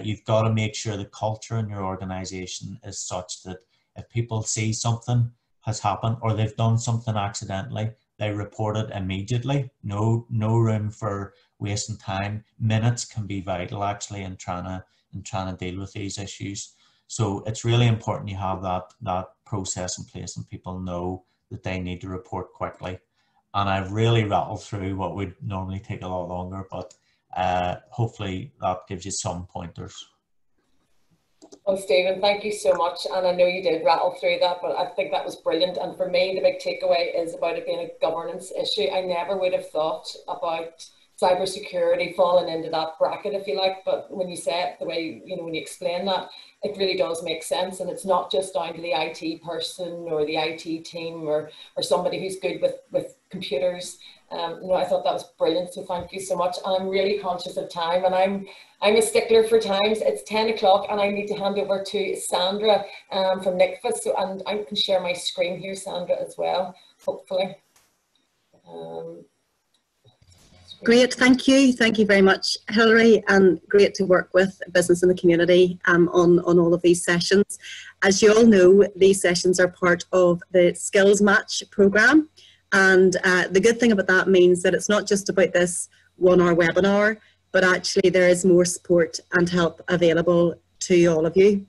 Speaker 12: You've got to make sure the culture in your organization is such that if people see something has happened or they've done something accidentally, they report it immediately. No room for wasting time. Minutes can be vital actually in trying to deal with these issues. So it's really important you have that process in place and people know that they need to report quickly. And I've really rattled through what would normally take a lot longer, but hopefully that gives you some pointers.
Speaker 1: Well, Stephen, thank you so much. And I know you did rattle through that, but I think that was brilliant. And for me, the big takeaway is about it being a governance issue. I never would have thought about cybersecurity falling into that bracket, if you like. But when you say it the way, you know, when you explain that, it really does make sense. And it's not just down to the IT person or the IT team or somebody who's good with computers. You know, I thought that was brilliant. So thank you so much. And I'm really conscious of time, and I'm a stickler for times. It's 10 o'clock and I need to hand over to Sandra from NICFA. So, and I can share my screen here, Sandra, as well, hopefully.
Speaker 13: Great, thank you. Thank you very much, Hilary, and great to work with business in the community on all of these sessions. As you all know, these sessions are part of the Skills Match programme. And the good thing about that means that it's not just about this 1 hour webinar, but actually there is more support and help available to all of you.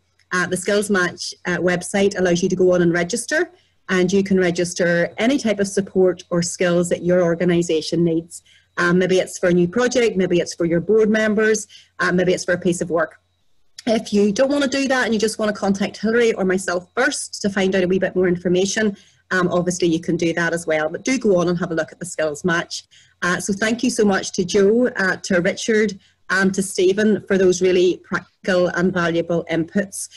Speaker 13: The Skills Match website allows you to go on and register, and you can register any type of support or skills that your organisation needs. Maybe it's for a new project, maybe it's for your board members, maybe it's for a piece of work. If you don't want to do that and you just want to contact Hilary or myself first to find out a wee bit more information, obviously you can do that as well. But do go on and have a look at the Skills Match. So thank you so much to Joe, to Richard, and to Stephen for those really practical and valuable inputs.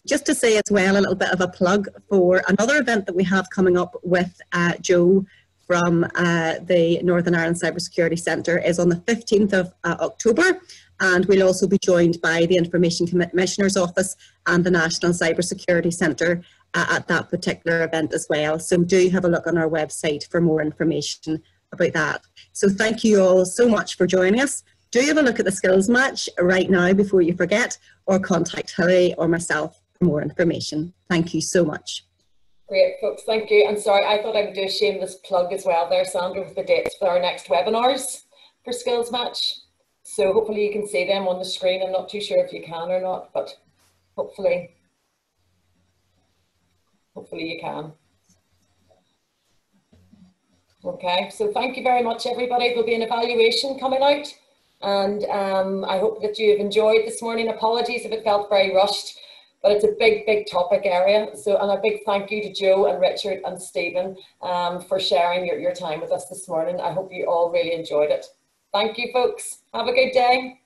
Speaker 13: Just to say as well, a little bit of a plug for another event that we have coming up with Joe from the Northern Ireland Cybersecurity Centre is on the 15th of October. And we'll also be joined by the Information Commissioner's Office and the National Cybersecurity Centre at that particular event as well. So do have a look on our website for more information about that. So thank you all so much for joining us. Do have a look at the Skills Match right now before you forget, or contact Hilary or myself for more information. Thank you so much.
Speaker 1: Great, folks, thank you. And sorry, I thought I would do a shameless plug as well there, Sandra, with the dates for our next webinars for Skills Match. So hopefully you can see them on the screen. I'm not too sure if you can or not, but hopefully you can. Okay, so thank you very much, everybody. There'll be an evaluation coming out, and I hope that you've enjoyed this morning. Apologies if it felt very rushed, but it's a big topic area. So, and a big thank you to Joe and Richard and Stephen for sharing your time with us this morning. I hope you all really enjoyed it. Thank you, folks. Have a good day.